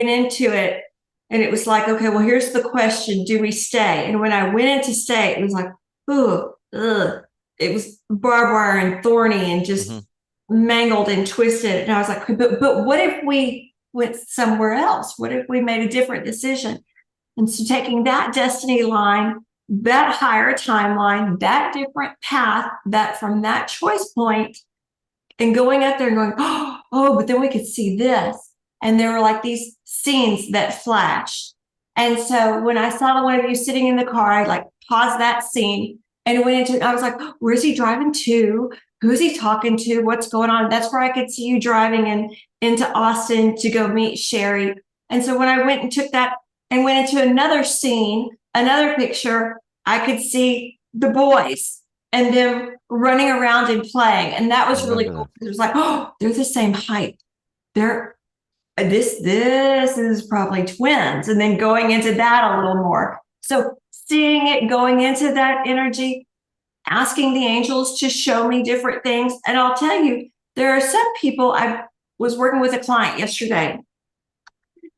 went into it and it was like, okay, well, here's the question. Do we stay? And when I went in to stay, it was like, ooh, ugh. It was barbed wire and thorny and Hmm. just mangled and twisted. And I was like, but what if we went somewhere else? What if we made a different decision? And so taking that destiny line, that higher timeline, that different path, that from that choice point, and going out there and going, oh, but then we could see this. And there were like these scenes that flashed. And so when I saw the one of you sitting in the car, I like paused that scene and went into it. I was like, where's he driving to? Who's he talking to? What's going on? That's where I could see you driving into Austin to go meet Sherry. And so when I went and took that and went into another scene, another picture, I could see the boys and them running around and playing. And that I was really remember cool. that. It was like, oh, they're the same height. They're this is probably twins. And then going into that a little more. So seeing it going into that energy, asking the angels to show me different things. And I'll tell you, there are some people. I was working with a client yesterday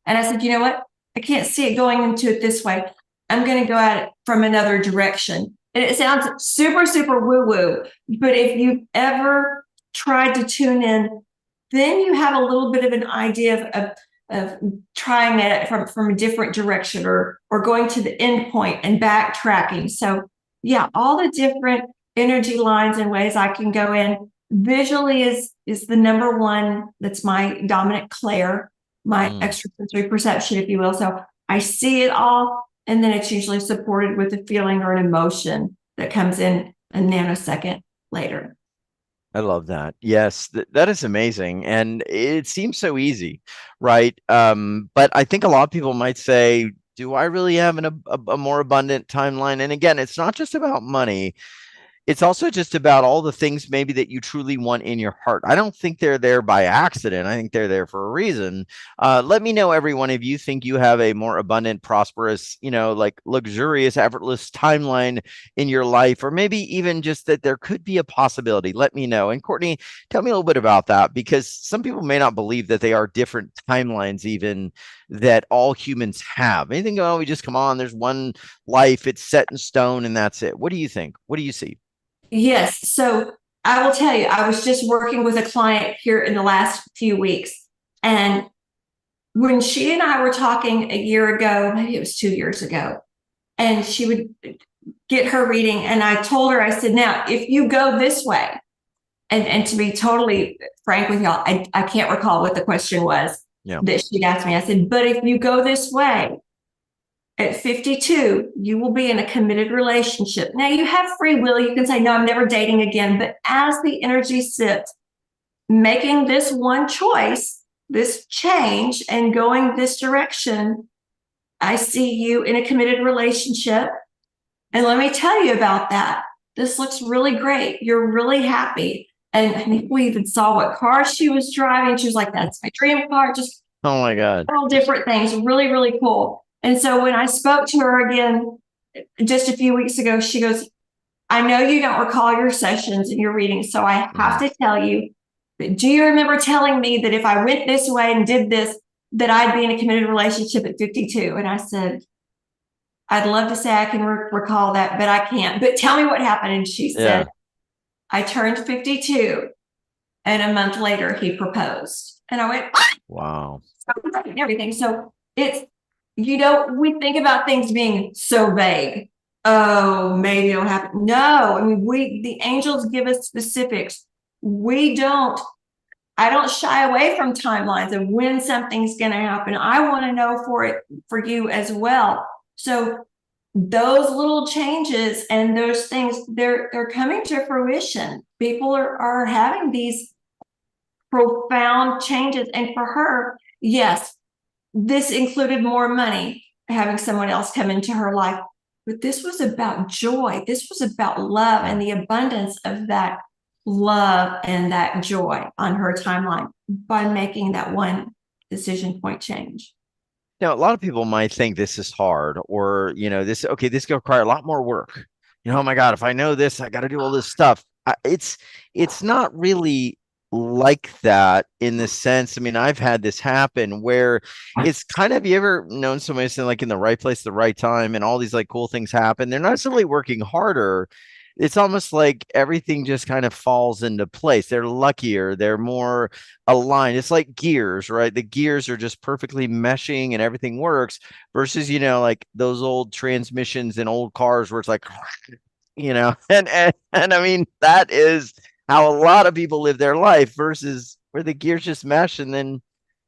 and I said, you know what? I can't see it going into it this way. I'm going to go at it from another direction. And it sounds super, super woo woo. But if you've ever tried to tune in, then you have a little bit of an idea of trying it from a different direction or going to the end point and backtracking. So, yeah, all the different energy lines and ways I can go in visually is the number one. That's my dominant clair, my Mm. extrasensory perception, if you will. So I see it all, and then it's usually supported with a feeling or an emotion that comes in a nanosecond later. I love that. Yes, that is amazing. And it seems so easy, right? But I think a lot of people might say, do I really have a more abundant timeline? And again, it's not just about money. It's also just about all the things maybe that you truly want in your heart. I don't think they're there by accident. I think they're there for a reason. Let me know, everyone, if you think you have a more abundant, prosperous, like luxurious, effortless timeline in your life, or maybe even just that there could be a possibility. Let me know. And Courtney, tell me a little bit about that because some people may not believe that they are different timelines, even that all humans have. Anything, oh, we just come on, there's one life, it's set in stone, and that's it. What do you think? What do you see? Yes. So I will tell you, I was just working with a client here in the last few weeks. And when she and I were talking a year ago, maybe it was 2 years ago, and she would get her reading. And I told her, I said, now, if you go this way, and to be totally frank with y'all, I can't recall what the question was Yeah. that she'd asked me. I said, but if you go this way, at 52, you will be in a committed relationship. Now, you have free will. You can say, no, I'm never dating again. But as the energy sits, making this one choice, this change, and going this direction, I see you in a committed relationship. And let me tell you about that. This looks really great. You're really happy. And I think we even saw what car she was driving. She was like, that's my dream car. Just Oh my God. all different things. Really, really cool. And so when I spoke to her again just a few weeks ago, she goes, I know you don't recall your sessions and your readings, so I have Mhm. to tell you, do you remember telling me that if I went this way and did this, that I'd be in a committed relationship at 52? And I said, I'd love to say I can recall that, but I can't. But tell me what happened. And she said, Yeah. I turned 52 and a month later he proposed. And I went, Wow. everything. So it's, we think about things being so vague. Oh, maybe it'll happen. No, I mean, the angels give us specifics. We don't, I don't shy away from timelines of when something's going to happen. I want to know for you as well. So those little changes and those things, they're coming to fruition. People are having these profound changes. And for her, yes, this included more money, having someone else come into her life. But this was about joy. This was about love and Yeah. the abundance of that love and that joy on her timeline by making that one decision point change. Now, a lot of people might think this is hard or, okay, this could require a lot more work. Oh my God, if I know this, I got to do all this stuff. It's not really. like that in the sense, I mean, I've had this happen where it's kind of, you ever known somebody saying like in the right place, the right time, and all these like cool things happen? They're not necessarily working harder. It's almost like everything just kind of falls into place. They're luckier, they're more aligned. It's like gears, right? The gears are just perfectly meshing and everything works versus, like those old transmissions in old cars where it's like, and I mean, that is how a lot of people live their life versus where the gears just mesh and then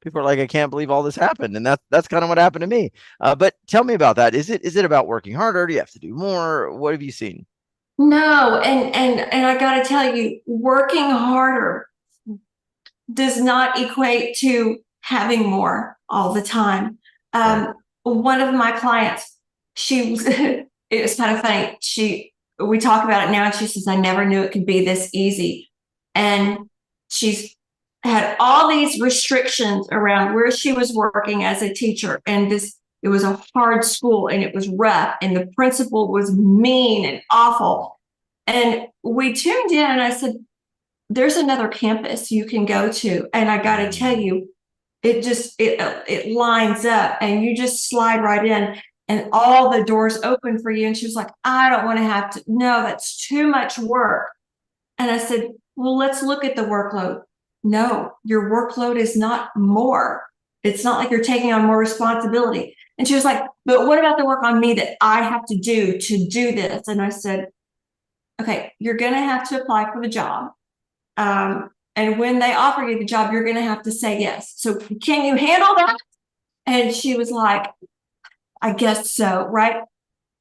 people are like, I can't believe all this happened. And that's kind of what happened to me. But tell me about that. Is it about working harder? Do you have to do more? What have you seen? No, and I got to tell you, working harder does not equate to having more all the time. Right. One of my clients, she was, it was kind of funny. We talk about it now, and she says, I never knew it could be this easy. And she's had all these restrictions around where she was working as a teacher. And it was a hard school and it was rough. And the principal was mean and awful. And we tuned in and I said, there's another campus you can go to. And I got to tell you, it lines up and you just slide right in and all the doors open for you. And she was like, I don't want to have to, no, that's too much work. And I said, well, let's look at the workload. No, your workload is not more. It's not like you're taking on more responsibility. And she was like, but what about the work on me that I have to do this? And I said, okay, you're going to have to apply for the job. And when they offer you the job, you're going to have to say yes. So can you handle that? And she was like, I guess so. Right.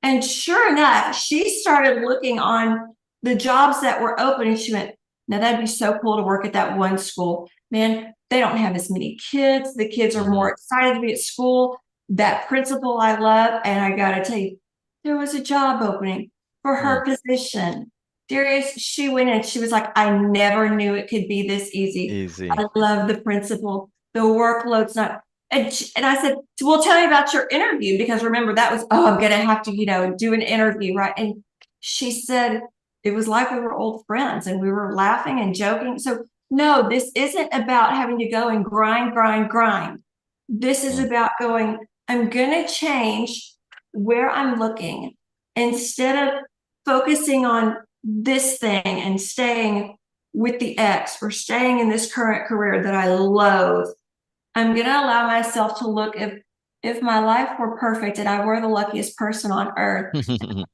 And sure enough, she started looking on the jobs that were open and she went, now that'd be so cool to work at that one school. Man, they don't have as many kids. The kids are more excited to be at school. That principal I love. And I got to tell you, there was a job opening for her position. Darius, she went in, she was like, I never knew it could be this easy. Easy. I love the principal. The workload's not. And I said, well, tell me about your interview, because remember, that was, I'm going to have to, do an interview, right? And she said, it was like we were old friends and we were laughing and joking. So, no, this isn't about having to go and grind, grind, grind. This is about going, I'm going to change where I'm looking instead of focusing on this thing and staying with the ex or staying in this current career that I loathe. I'm going to allow myself to look, if my life were perfect and I were the luckiest person on earth,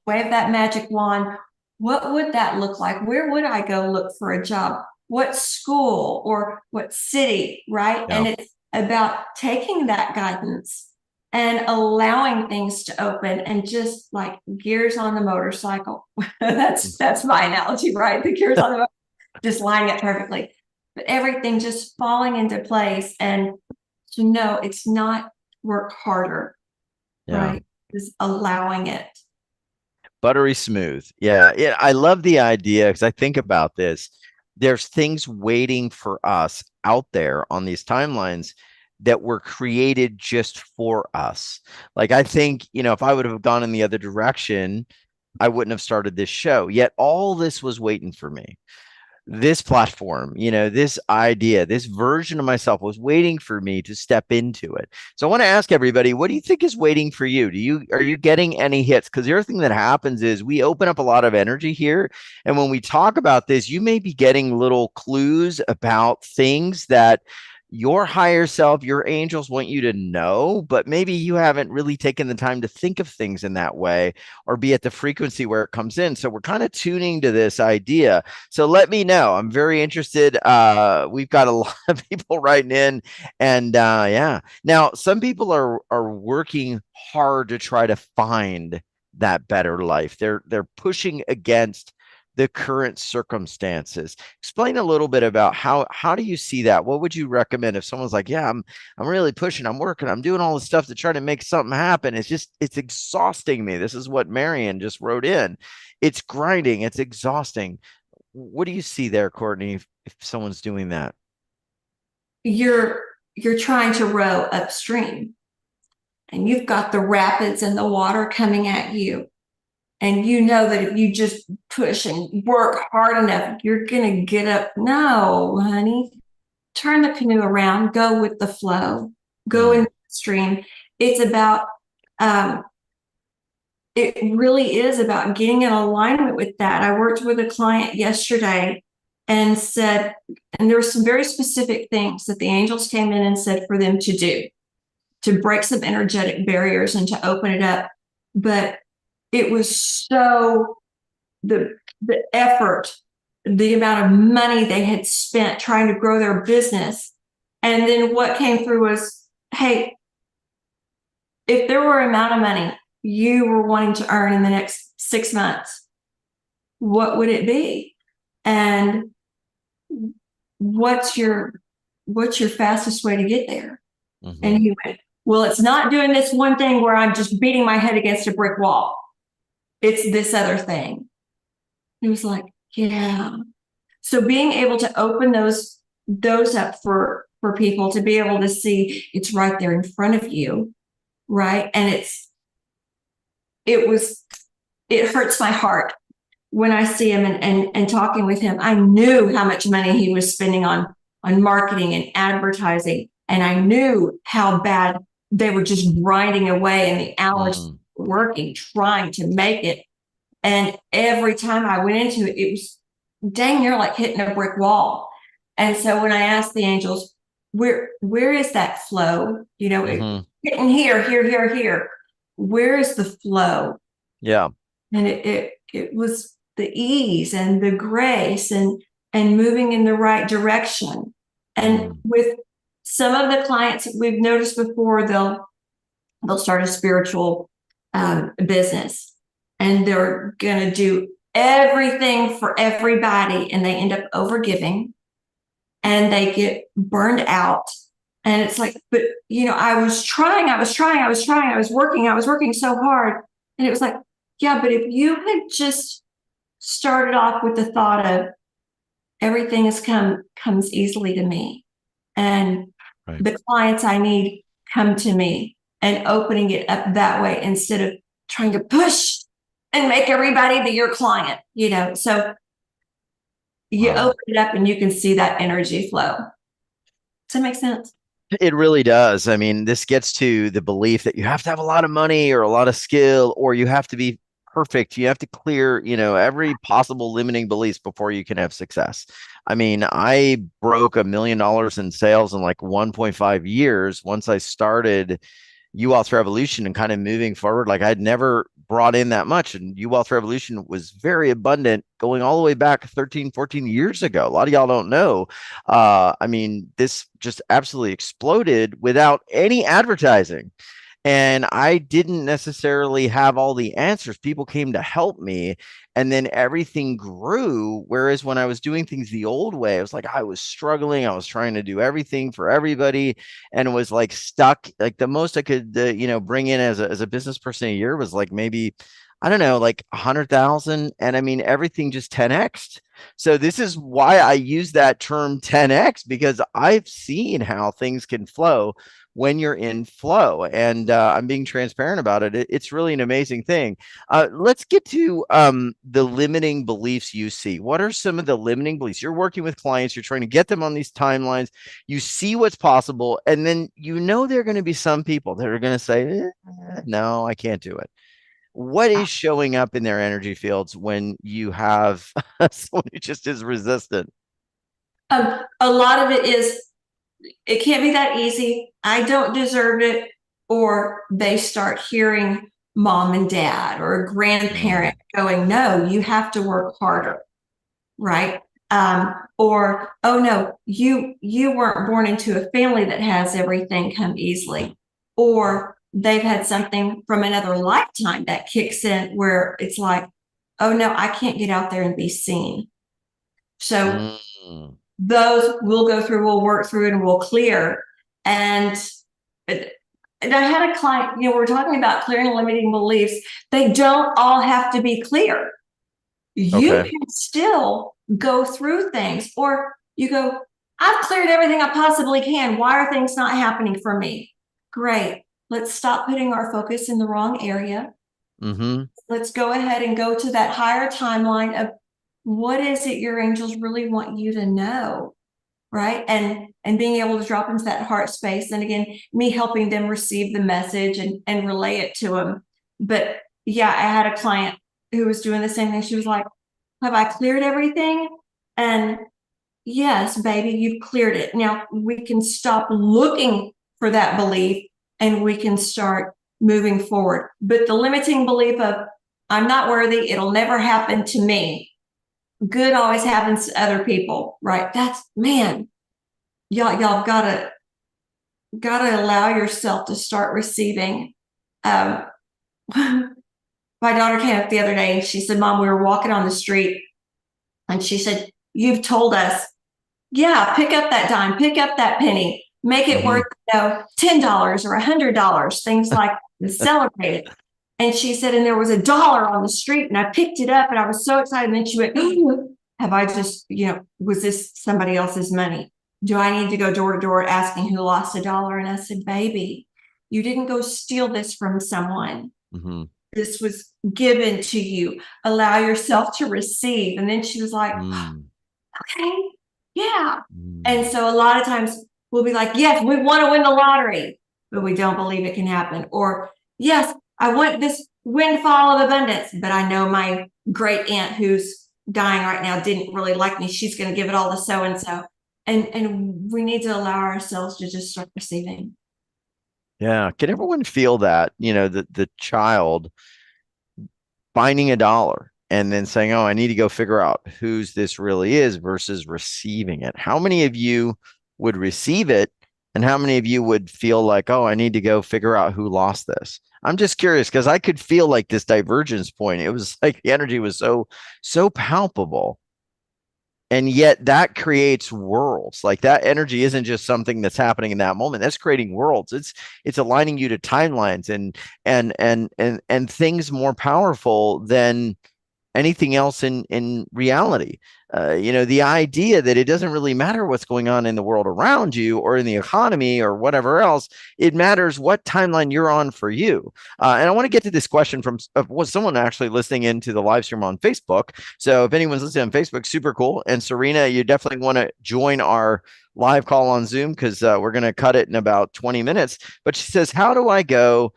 wave that magic wand, what would that look like? Where would I go look for a job? What school or what city, right? Yeah. And it's about taking that guidance and allowing things to open and just like gears on the motorcycle. that's my analogy, right? The gears on the motorcycle, just lining it perfectly. But everything just falling into place. And to know it's not work harder, right? Just allowing it. Buttery smooth. Yeah. Yeah. I love the idea because I think about this. There's things waiting for us out there on these timelines that were created just for us. Like, I think, if I would have gone in the other direction, I wouldn't have started this show. Yet all this was waiting for me. This platform, this idea, this version of myself was waiting for me to step into it. So I want to ask everybody, what do you think is waiting for you? Are you getting any hits? Because the other thing that happens is we open up a lot of energy here. And when we talk about this, you may be getting little clues about things that your higher self, your angels want you to know, but maybe you haven't really taken the time to think of things in that way or be at the frequency where it comes in. So we're kind of tuning to this idea. So let me know. I'm very interested. We've got a lot of people writing in, and yeah. Now, some people are working hard to try to find that better life. They're pushing against the current circumstances. Explain a little bit about how do you see that? What would you recommend if someone's like, yeah, I'm really pushing, I'm working, I'm doing all this stuff to try to make something happen. It's exhausting me. This is what Marion just wrote in. It's grinding, it's exhausting. What do you see there, Courtney, if someone's doing that? You're trying to row upstream and you've got the rapids and the water coming at you. and you know that if you just push and work hard enough, you're going to get up. No, honey, turn the canoe around, go with the flow, go in the stream. It's about, it really is about getting in alignment with that. I worked with a client yesterday and said, and there were some very specific things that the angels came in and said for them to do to break some energetic barriers and to open it up. But it was so the effort, the amount of money they had spent trying to grow their business. And then what came through was, hey, if there were an amount of money you were wanting to earn in the next 6 months, what would it be? And what's your fastest way to get there? Mm-hmm. And he went, well, it's not doing this one thing where I'm just beating my head against a brick wall. It's this other thing. He was like, yeah. So being able to open those up for people to be able to see it's right there in front of you, right? And it hurts my heart when I see him and talking with him. I knew how much money he was spending on marketing and advertising, and I knew how bad they were just grinding away and the hours working, trying to make it. And every time I went into it, it was dang near like hitting a brick wall. And so when I asked the angels, where is that flow? You know, hitting here. Where is the flow? Yeah. And it was the ease and the grace and moving in the right direction. And with some of the clients we've noticed before, they'll start a spiritual business, and they're going to do everything for everybody, and they end up overgiving and they get burned out. And it's like, but you know, I was working so hard. And it was like, yeah, but if you had just started off with the thought of everything comes easily to me, and the clients I need come to me, and opening it up that way instead of trying to push and make everybody be your client, you know. So you open it up and you can see that energy flow. Does that make sense? It really does. I mean, this gets to the belief that you have to have a lot of money or a lot of skill, or you have to be perfect. You have to clear, you know, every possible limiting beliefs before you can have success. I mean, I broke $1 million in sales in like 1.5 years once I started UWealth Revolution and kind of moving forward. Like I'd never brought in that much, and UWealth Revolution was very abundant going all the way back 13, 14 years ago. A lot of y'all don't know. I mean, this just absolutely exploded without any advertising. And I didn't necessarily have all the answers. People came to help me, and then everything grew. Whereas when I was doing things the old way, I was like, I was struggling. I was trying to do everything for everybody, and was like stuck. Like the most I could, bring in as a business person a year was like maybe, I don't know, like 100,000. And I mean, everything just 10x'd. So this is why I use that term 10x, because I've seen how things can flow when you're in flow, and I'm being transparent about it. It's really an amazing thing. Let's get to the limiting beliefs you see. What are some of the limiting beliefs? You're working with clients, you're trying to get them on these timelines, you see what's possible, and then you know there are going to be some people that are going to say, no, I can't do it. What is showing up in their energy fields when you have someone who just is resistant? A lot of it is, it can't be that easy. I don't deserve it. Or they start hearing mom and dad or a grandparent going, no, you have to work harder. Right. Or, oh no, you weren't born into a family that has everything come easily. Or they've had something from another lifetime that kicks in where it's like, oh no, I can't get out there and be seen. So those we'll go through, we'll work through it, and we'll clear. And I had a client, we're talking about clearing limiting beliefs. They don't all have to be clear. You can still go through things, or you go, I've cleared everything I possibly can. Why are things not happening for me? Great. Let's stop putting our focus in the wrong area. Mm-hmm. Let's go ahead and go to that higher timeline of what is it your angels really want you to know, right? And being able to drop into that heart space. And again, me helping them receive the message and relay it to them. But yeah, I had a client who was doing the same thing. She was like, have I cleared everything? And yes, baby, you've cleared it. Now we can stop looking for that belief and we can start moving forward. But the limiting belief of, I'm not worthy, it'll never happen to me. Good always happens to other people, right? That's, man, y'all gotta allow yourself to start receiving. Um, my daughter came up the other day and she said, Mom, we were walking on the street and she said, you've told us, yeah, pick up that dime, pick up that penny, make it worth, $10 or $100, things like that, celebrate it. And she said, and there was $1 on the street and I picked it up and I was so excited. And then she went, have I just, was this somebody else's money? Do I need to go door to door asking who lost $1? And I said, baby, you didn't go steal this from someone. Mm-hmm. This was given to you. Allow yourself to receive. And then she was like, okay, yeah. And so a lot of times we'll be like, yes, we want to win the lottery, but we don't believe it can happen. Or, yes, I want this windfall of abundance, but I know my great aunt who's dying right now didn't really like me. She's going to give it all to so-and-so. And we need to allow ourselves to just start receiving. Yeah. Can everyone feel that, the child finding $1 and then saying, oh, I need to go figure out whose this really is versus receiving it? How many of you would receive it? And how many of you would feel like, oh, I need to go figure out who lost this? I'm just curious because I could feel like this divergence point. It was like the energy was so palpable. And yet that creates worlds. Like that energy isn't just something that's happening in that moment. That's creating worlds. It's aligning you to timelines and things more powerful than anything else in reality. The idea that it doesn't really matter what's going on in the world around you or in the economy or whatever else. It matters what timeline you're on for you. And I want to get to this question from was someone actually listening into the live stream on Facebook. So if anyone's listening on Facebook, super cool. And Serena, you definitely want to join our live call on Zoom because we're going to cut it in about 20 minutes. But she says, how do I go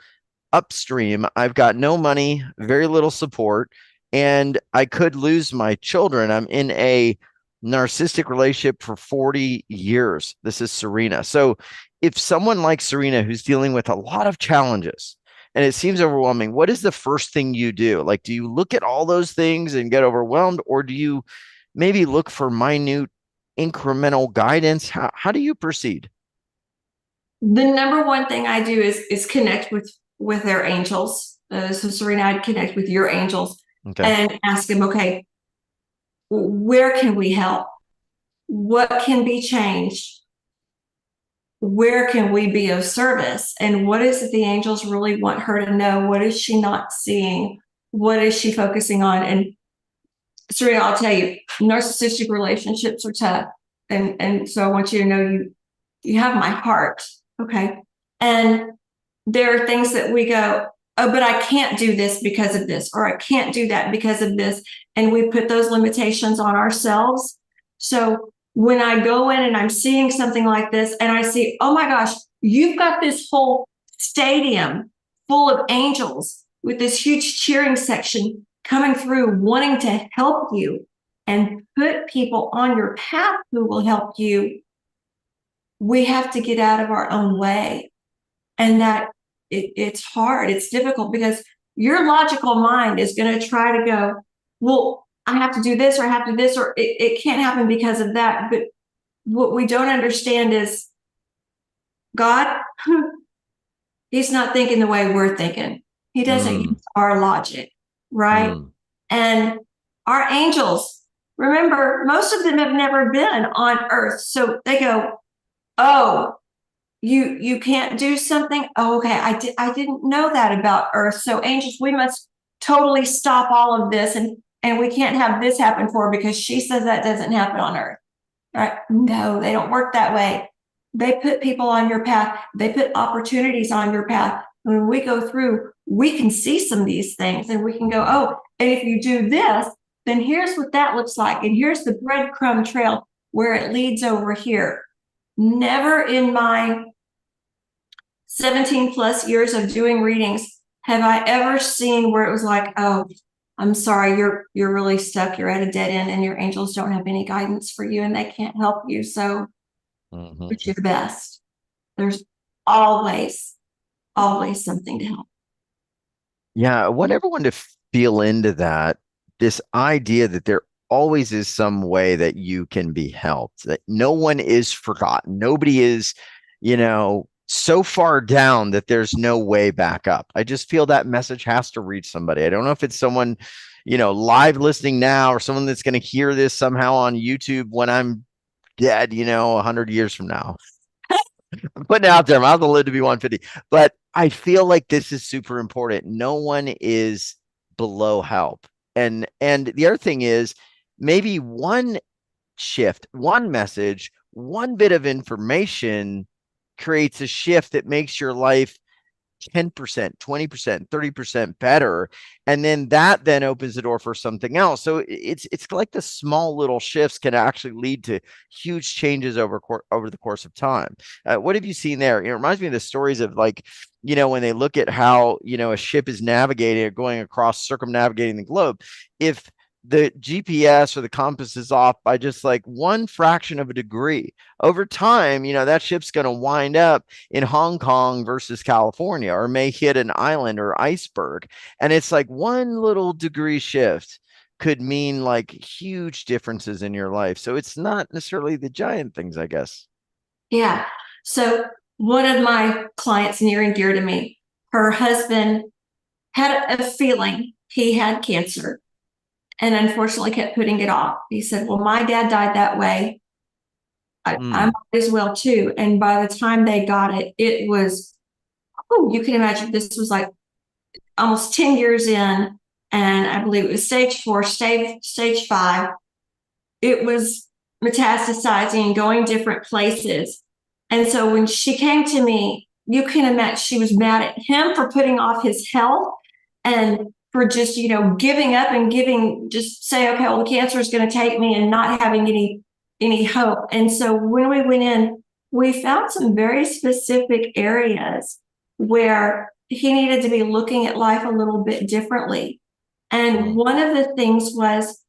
upstream? I've got no money, very little support, and I could lose my children. I'm in a narcissistic relationship for 40 years. This is Serena. So if someone like Serena, who's dealing with a lot of challenges and it seems overwhelming, what is the first thing you do? Like, do you look at all those things and get overwhelmed, or do you maybe look for minute incremental guidance? How do you proceed? The number one thing I do is connect with their angels. So Serena, I'd connect with your angels. Okay. And ask them, okay, where can we help? What can be changed? Where can we be of service? And what is it the angels really want her to know? What is she not seeing? What is she focusing on? And Serena, I'll tell you, narcissistic relationships are tough. And so I want you to know you have my heart. Okay. And there are things that we go, oh, but I can't do this because of this, or I can't do that because of this. And we put those limitations on ourselves. So when I go in and I'm seeing something like this and I see, oh my gosh, you've got this whole stadium full of angels with this huge cheering section coming through, wanting to help you and put people on your path who will help you. We have to get out of our own way. And that it's hard. It's difficult because your logical mind is going to try to go, well, I have to do this, or I have to do this, or it can't happen because of that. But what we don't understand is God, he's not thinking the way we're thinking. He doesn't use our logic, right? And our angels, remember, most of them have never been on earth. So they go, oh, you can't do something. Oh, okay. I didn't know that about earth. So angels, we must totally stop all of this. And we can't have this happen for her because she says that doesn't happen on earth. Right? No, they don't work that way. They put people on your path. They put opportunities on your path when we go through, we can see some of these things and we can go, oh, and if you do this, then here's what that looks like. And here's the breadcrumb trail where it leads over here. Never in my 17 plus years of doing readings have I ever seen where it was like, oh, I'm sorry, you're really stuck, you're at a dead end, and your angels don't have any guidance for you and they can't help you. So do your best. There's always something to help. Yeah, I want everyone to feel into that, this idea that there always is some way that you can be helped, that no one is forgotten. Nobody is, so far down that there's no way back up. I just feel that message has to reach somebody. I don't know if it's someone, live listening now or someone that's going to hear this somehow on YouTube when I'm dead, 100 years from now. I'm putting it out there. I'm out to live to be 150. But I feel like this is super important. No one is below help. And the other thing is maybe one shift, one message, one bit of information creates a shift that makes your life 10%, 20%, 30% better. And then that then opens the door for something else. So it's like the small little shifts can actually lead to huge changes over the course of time. What have you seen there? It reminds me of the stories of like, when they look at how, a ship is navigating or going across, circumnavigating the globe. If the GPS or the compass is off by just like one fraction of a degree over time, that ship's going to wind up in Hong Kong versus California, or may hit an island or iceberg. And it's like one little degree shift could mean like huge differences in your life. So it's not necessarily the giant things, I guess. Yeah. So one of my clients near and dear to me, her husband had a feeling he had cancer and unfortunately kept putting it off. He said, well, my dad died that way. I might as well too. And by the time they got it, it was, oh, you can imagine this was like almost 10 years in. And I believe it was stage 4, stage 5. It was metastasizing and going different places. And so when she came to me, you can imagine she was mad at him for putting off his health and for just, giving up and just say, okay, well, the cancer is going to take me, and not having any hope. And so when we went in, we found some very specific areas where he needed to be looking at life a little bit differently. And one of the things was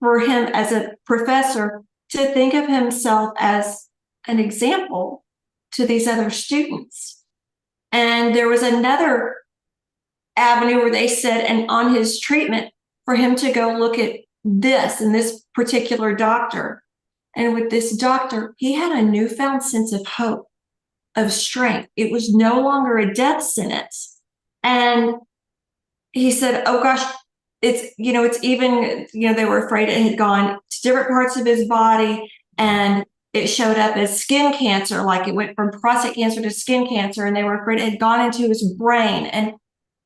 for him as a professor to think of himself as an example to these other students. And there was another avenue where they said, and on his treatment, for him to go look at this and this particular doctor. And with this doctor, he had a newfound sense of hope, of strength. It was no longer a death sentence. And he said, oh gosh, it's even, they were afraid it had gone to different parts of his body, and it showed up as skin cancer, like it went from prostate cancer to skin cancer, and they were afraid it had gone into his brain. And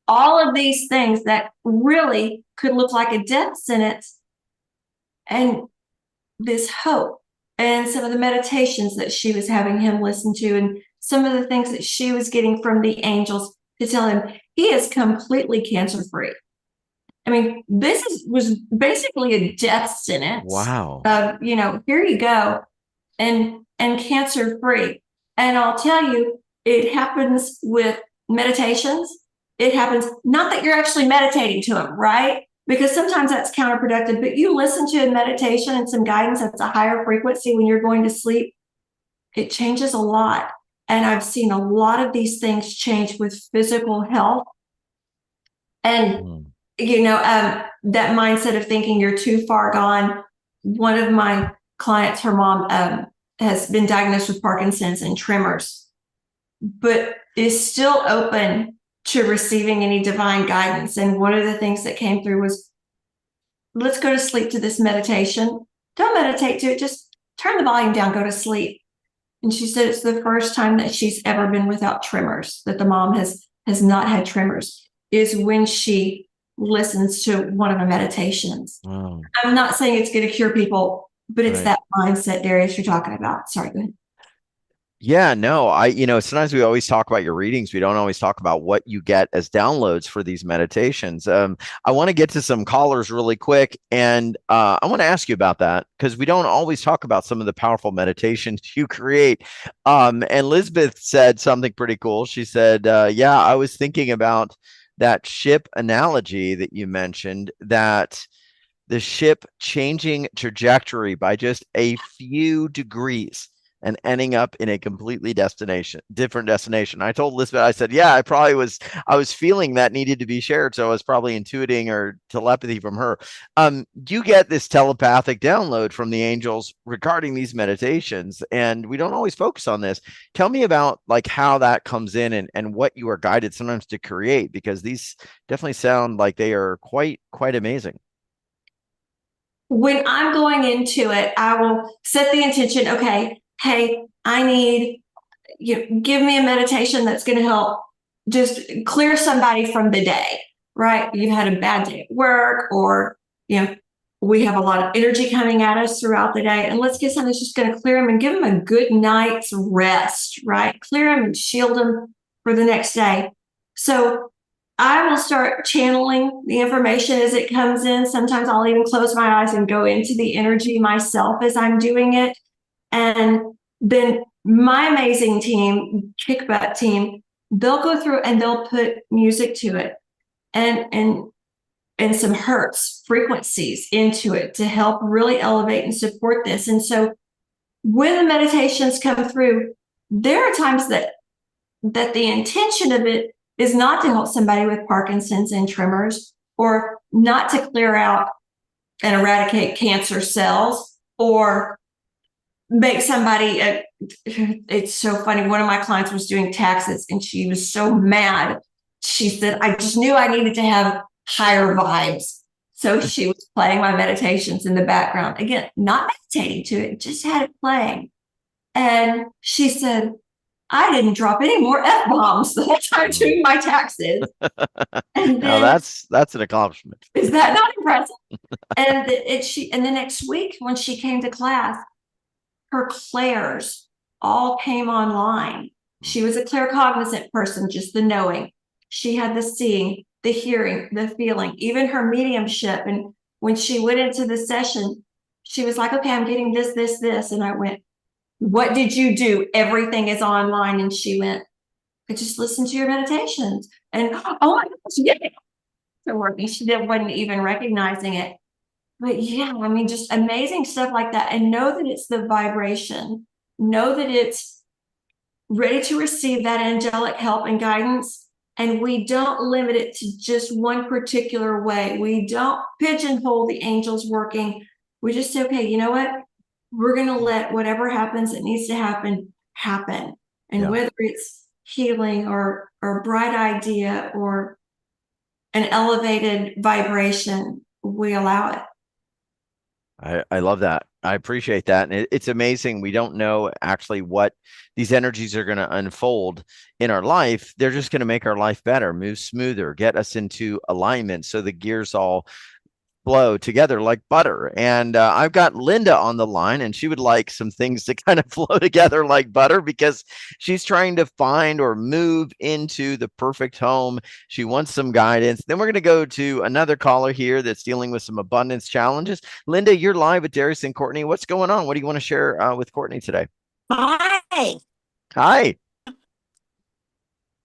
all of these things that really could look like a death sentence, and this hope, and some of the meditations that she was having him listen to, and some of the things that she was getting from the angels to tell him he is completely cancer free. I mean, was basically a death sentence. Wow. Here you go, and cancer free. And I'll tell you, it happens with meditations. It happens not that you're actually meditating to them, right? Because sometimes that's counterproductive, but you listen to a meditation and some guidance that's a higher frequency when you're going to sleep, it changes a lot. And I've seen a lot of these things change with physical health. And, that mindset of thinking you're too far gone. One of my clients, her mom has been diagnosed with Parkinson's and tremors, but is still open to receiving any divine guidance. And one of the things that came through was, let's go to sleep to this meditation. Don't meditate to it, just turn the volume down, go to sleep. And she said it's the first time that she's ever been without tremors, that the mom has not had tremors, is when she listens to one of the meditations. Wow. I'm not saying it's going to cure people, but it's that mindset, Darius, you're talking about. Sorry, go ahead. Yeah, no, sometimes we always talk about your readings. We don't always talk about what you get as downloads for these meditations. I want to get to some callers really quick, and I want to ask you about that because we don't always talk about some of the powerful meditations you create. And Lisbeth said something pretty cool. She said, "Yeah, I was thinking about that ship analogy that you mentioned, that the ship changing trajectory by just a few degrees and ending up in a completely different destination." I told Elizabeth, I said, yeah, I was feeling that needed to be shared. So I was probably intuiting or telepathy from her. You get this telepathic download from the angels regarding these meditations, and we don't always focus on this. Tell me about like how that comes in, and what you are guided sometimes to create, because these definitely sound like they are quite amazing. When I'm going into it, I will set the intention. Okay, hey, I need give me a meditation that's going to help just clear somebody from the day, right? You've had a bad day at work, or we have a lot of energy coming at us throughout the day, and let's get something that's just going to clear them and give them a good night's rest, right? Clear them and shield them for the next day. So I will start channeling the information as it comes in. Sometimes I'll even close my eyes and go into the energy myself as I'm doing it. And then my amazing team, Kick Butt team, they'll go through and they'll put music to it, and some hertz frequencies into it to help really elevate and support this. And so when the meditations come through, there are times that the intention of it is not to help somebody with Parkinson's and tremors, or not to clear out and eradicate cancer cells, or make somebody it's so funny. One of my clients was doing taxes and she was so mad. She said, I just knew I needed to have higher vibes. So she was playing my meditations in the background. Again, not meditating to it, just had it playing. And she said, I didn't drop any more F bombs the whole time Mm. doing my taxes. And Now then, that's an accomplishment. is that not impressive? And the next week when she came to class, her clairs all came online. Mm. She was a claircognizant person, just the knowing. She had the seeing, the hearing, the feeling, even her mediumship. And when she went into the session, she was like, okay, I'm getting this. And I went, what did you do? Everything is online. And she went, I just listened to your meditations. And oh my gosh, yeah, they're working. She wasn't even recognizing it. But yeah, I mean, just amazing stuff like that. And know that it's the vibration, know that it's ready to receive that angelic help and guidance. And we don't limit it to just one particular way. We don't pigeonhole the angels working. We just say, okay, you know what? We're going to let whatever happens that needs to happen happen. And Yeah. whether it's healing, or a bright idea, or an elevated vibration, we allow it. I love that. I appreciate that. And it's amazing. We don't know actually what these energies are going to unfold in our life. They're just going to make our life better, move smoother, get us into alignment so the gears all flow together like butter. And I've got Linda on the line, and she would like some things to kind of flow together like butter because she's trying to find or move into the perfect home. She wants some guidance. Then we're going to go to another caller here that's dealing with some abundance challenges. Linda, you're live with Darius and Courtney. What's going on? What do you want to share with Courtney today? Hi, Hi.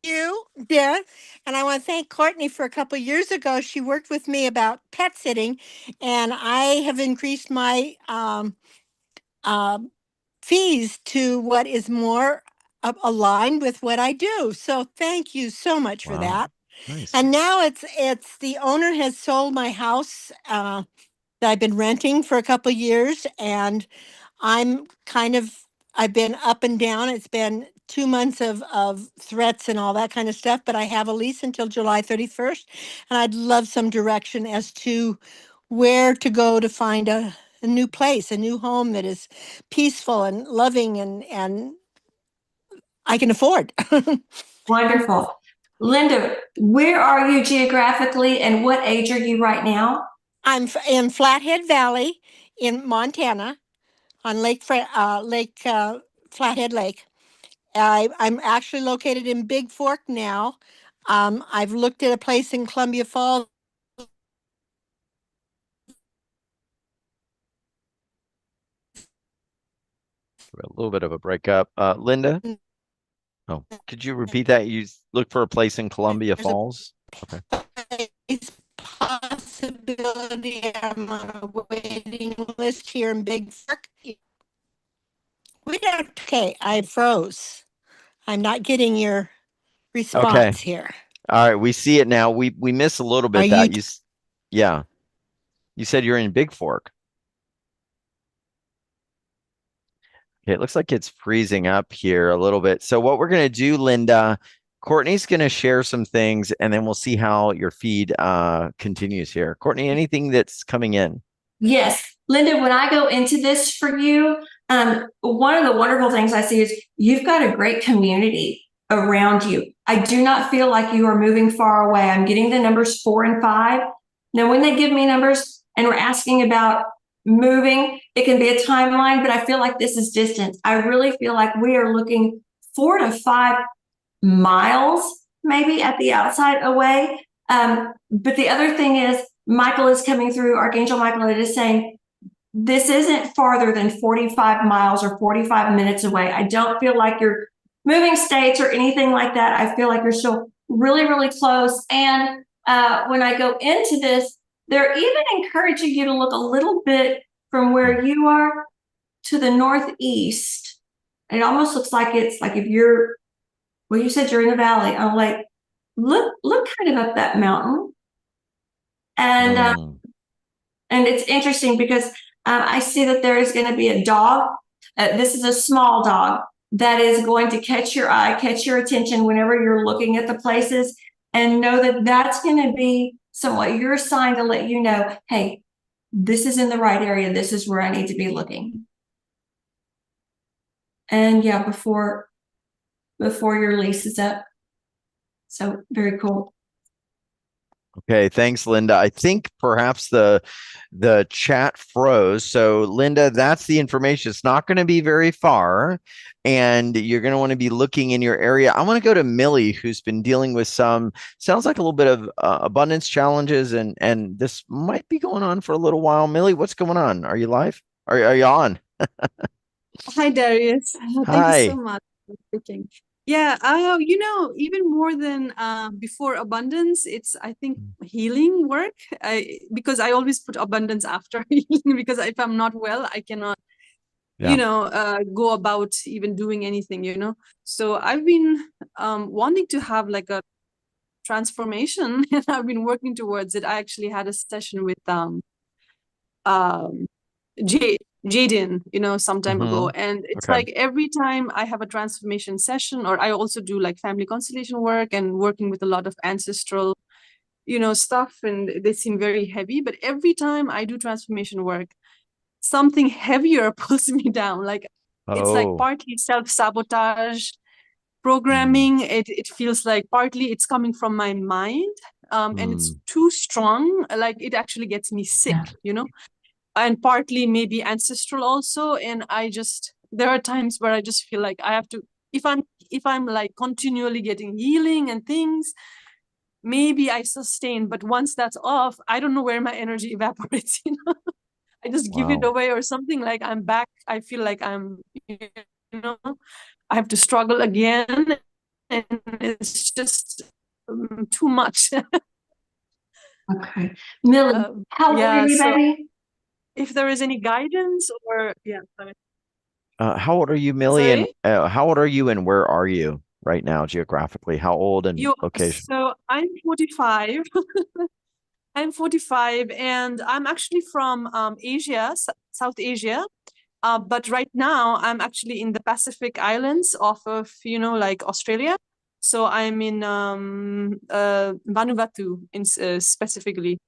you, Deb. And I want to thank Courtney for a couple of years ago. She worked with me about pet sitting, and I have increased my um, fees to what is more aligned with what I do. So thank you so much for Wow. that. Nice. And now it's the owner has sold my house that I've been renting for a couple of years, and I'm kind of I've been up and down. It's been 2 months of threats and all that kind of stuff, but I have a lease until July 31st, and I'd love some direction as to where to go to find a new place, a new home that is peaceful and loving and I can afford. Wonderful. Linda, where are you geographically, and what age are you right now? In Flathead Valley in Montana on Lake Flathead Lake. I'm actually located in Big Fork now. I've looked at a place in Columbia Falls. A little bit of a breakup. Linda? Oh, could you repeat that? You look for a place in Columbia There's a Falls? Okay. place possibility. I'm on a waiting list here in Big Fork. Okay, I froze. I'm not getting your Okay. response here. All right. We see it now. We miss a little bit Are that you yeah. You said you're in Big Fork. Okay, it looks like it's freezing up here a little bit. So what we're going to do, Linda, Courtney's going to share some things and then we'll see how your feed continues here. Courtney, anything that's coming in? Yes, Linda, when I go into this for you, one of the wonderful things I see is you've got a great community around you. I do not feel like you are moving far away. I'm getting the numbers 4 and 5. Now, when they give me numbers and we're asking about moving, it can be a timeline, but I feel like this is distance. I really feel like we are looking 4 to 5 miles, maybe at the outside away. But the other thing is, Michael is coming through, Archangel Michael, it is saying, this isn't farther than 45 miles or 45 minutes away. I don't feel like you're moving states or anything like that. I feel like you're still really, really close. And when I go into this, they're even encouraging you to look a little bit from where you are to the northeast. It almost looks like it's like if you're, well, you said you're in the valley. I'm like, look kind of up that mountain. And it's interesting because I see that there is going to be a dog. This is a small dog that is going to catch your eye, catch your attention whenever you're looking at the places, and know that that's going to be somewhat your sign to let you know, hey, this is in the right area. This is where I need to be looking. And yeah, before your lease is up. So very cool. Okay, thanks, Linda. I think perhaps the chat froze. So, Linda, that's the information. It's not going to be very far, and you're going to want to be looking in your area. I want to go to Millie, who's been dealing with sounds like a little bit of abundance challenges, and this might be going on for a little while. Millie, what's going on? Are you live? Are you on? Hi, Darius. Thank you so Hi. much for speaking. Yeah, even more than before abundance, it's, I think, healing work. Because I always put abundance after healing, because if I'm not well, I cannot, go about even doing anything. So I've been wanting to have like a transformation, and I've been working towards it. I actually had a session with Jaden, some time ago. And it's like every time I have a transformation session, or I also do like family constellation work and working with a lot of ancestral, stuff, and they seem very heavy. But every time I do transformation work, something heavier pulls me down. Like it's like partly self-sabotage, programming. It feels like partly it's coming from my mind. And it's too strong. Like it actually gets me sick. And partly maybe ancestral also. And there are times where I just feel like I have to, if I'm like continually getting healing and things, maybe I sustain, but once that's off, I don't know where my energy evaporates. I just give it away or something. Like I'm back, I feel like I'm, I have to struggle again, and it's just too much. Okay, Millie, how old are you, baby? If there is any guidance or how old are you, Millie? Sorry? And how old are you, and where are you right now geographically? How old and location? So I'm 45. I'm 45, and I'm actually from Asia, South Asia. But right now I'm actually in the Pacific Islands off of, like Australia. So I'm in Vanuatu specifically.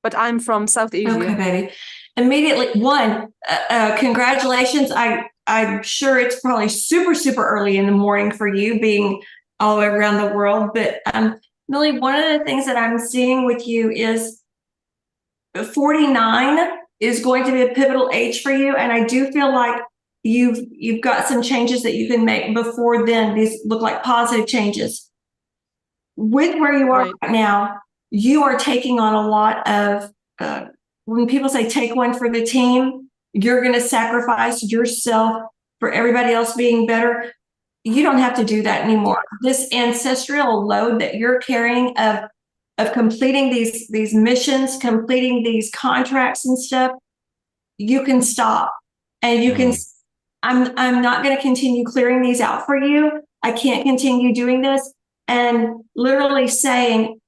But I'm from South Asia. Okay, baby. Immediately, congratulations. I'm sure it's probably super, super early in the morning for you, being all the way around the world. But Millie, one of the things that I'm seeing with you is 49 is going to be a pivotal age for you. And I do feel like you've got some changes that you can make before then. These look like positive changes. With where you are right now, you are taking on a lot of, when people say take one for the team, you're going to sacrifice yourself for everybody else being better. You don't have to do that anymore. This ancestral load that you're carrying of completing these missions, completing these contracts and stuff, you can stop. And you can, I'm not going to continue clearing these out for you. I can't continue doing this. And literally saying,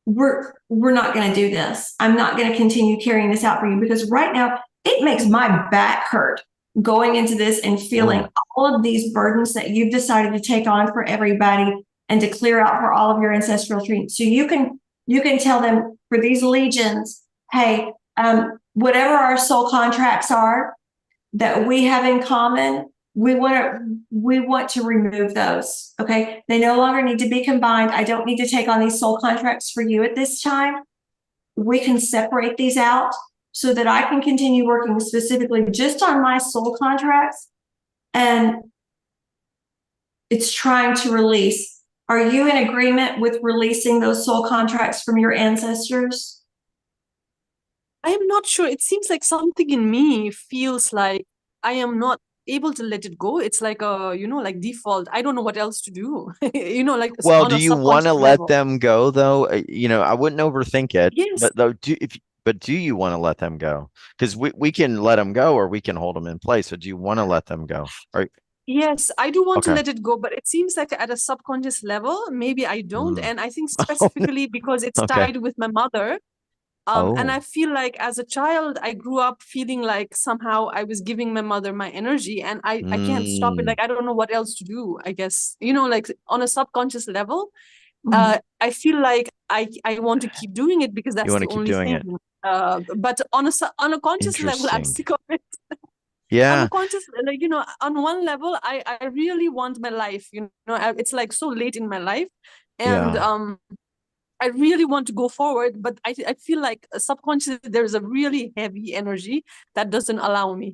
we're not going to do this. I'm not going to continue carrying this out for you, because right now it makes my back hurt going into this and feeling all of these burdens that you've decided to take on for everybody and to clear out for all of your ancestral trees. So you can tell them, for these legions, hey, whatever our soul contracts are that we have in common, we want to remove those. Okay. They no longer need to be combined. I don't need to take on these soul contracts for you at this time. We can separate these out so that I can continue working specifically just on my soul contracts. And it's trying to release. Are you in agreement with releasing those soul contracts from your ancestors? I am not sure. It seems like something in me feels like I am not able to let it go. It's like a, like default. I don't know what else to do. Like well, on do a you want to subconscious let level. them go though? I wouldn't overthink it. Yes. But though, do you want to let them go? Because we can let them go, or we can hold them in place. So do you want to let them go? Right. Yes, I do want to let it go, but it seems like at a subconscious level, maybe I don't. And I think specifically because it's tied with my mother. And I feel like as a child, I grew up feeling like somehow I was giving my mother my energy, and I can't stop it. Like, I don't know what else to do, I guess, like on a subconscious level, I feel like I want to keep doing it because that's the only thing. But on a conscious level, I'm sick of it. Yeah. On a conscious, on one level, I really want my life, it's like so late in my life. And, I really want to go forward, but I feel like subconsciously there's a really heavy energy that doesn't allow me,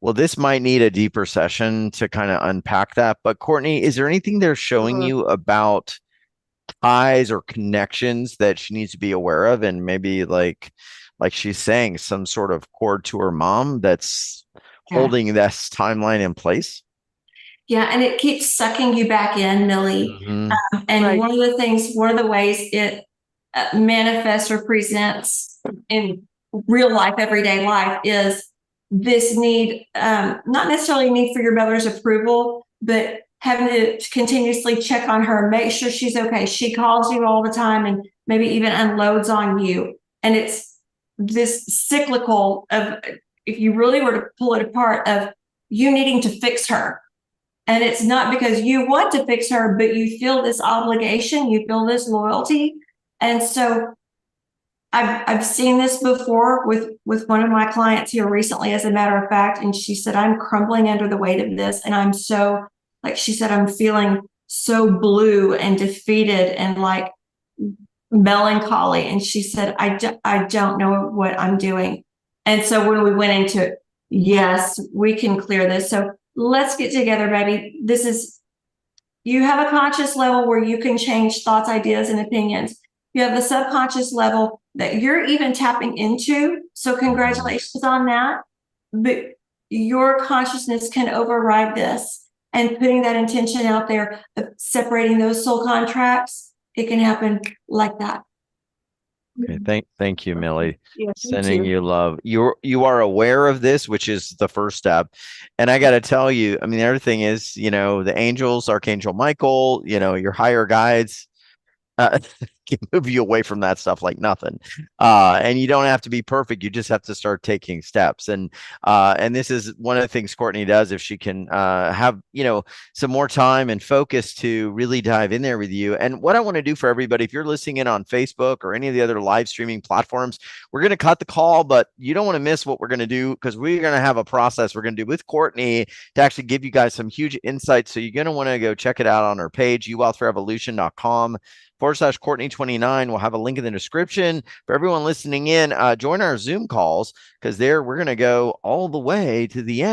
Well, this might need a deeper session to kind of unpack that. But Courtney, is there anything they're showing you about ties or connections that she needs to be aware of? And maybe like she's saying, some sort of cord to her mom that's holding this timeline in place? Yeah, and it keeps sucking you back in, Millie. And one of the ways it manifests or presents in real life, everyday life, is this need, not necessarily need for your mother's approval, but having to continuously check on her, make sure she's okay. She calls you all the time and maybe even unloads on you. And it's this cyclical of, if you really were to pull it apart, of you needing to fix her. And it's not because you want to fix her, but you feel this obligation, you feel this loyalty. And so I've seen this before with one of my clients here recently, as a matter of fact, and she said, I'm crumbling under the weight of this. And I'm so, like she said, I'm feeling so blue and defeated and like melancholy. And she said, I don't know what I'm doing. And so when we went into it, yes, we can clear this. So let's get together, baby. You have a conscious level where you can change thoughts, ideas, and opinions. You have the subconscious level that you're even tapping into. So congratulations on that. But your consciousness can override this, and putting that intention out there of separating those soul contracts. It can happen like that. Okay, thank you, Millie. Sending you love. You are aware of this, which is the first step. And I got to tell you, I mean, the other thing is, the angels, Archangel Michael, your higher guides, can move you away from that stuff like nothing. And you don't have to be perfect. You just have to start taking steps. And this is one of the things Courtney does, if she can have, some more time and focus to really dive in there with you. And what I want to do for everybody, if you're listening in on Facebook or any of the other live streaming platforms, we're going to cut the call, but you don't want to miss what we're going to do, because we're going to have a process we're going to do with Courtney to actually give you guys some huge insights. So you're going to want to go check it out on our page, uwealthrevolution.com/Courtney 929. We'll have a link in the description for everyone listening in. Join our Zoom calls, because there we're going to go all the way to the end.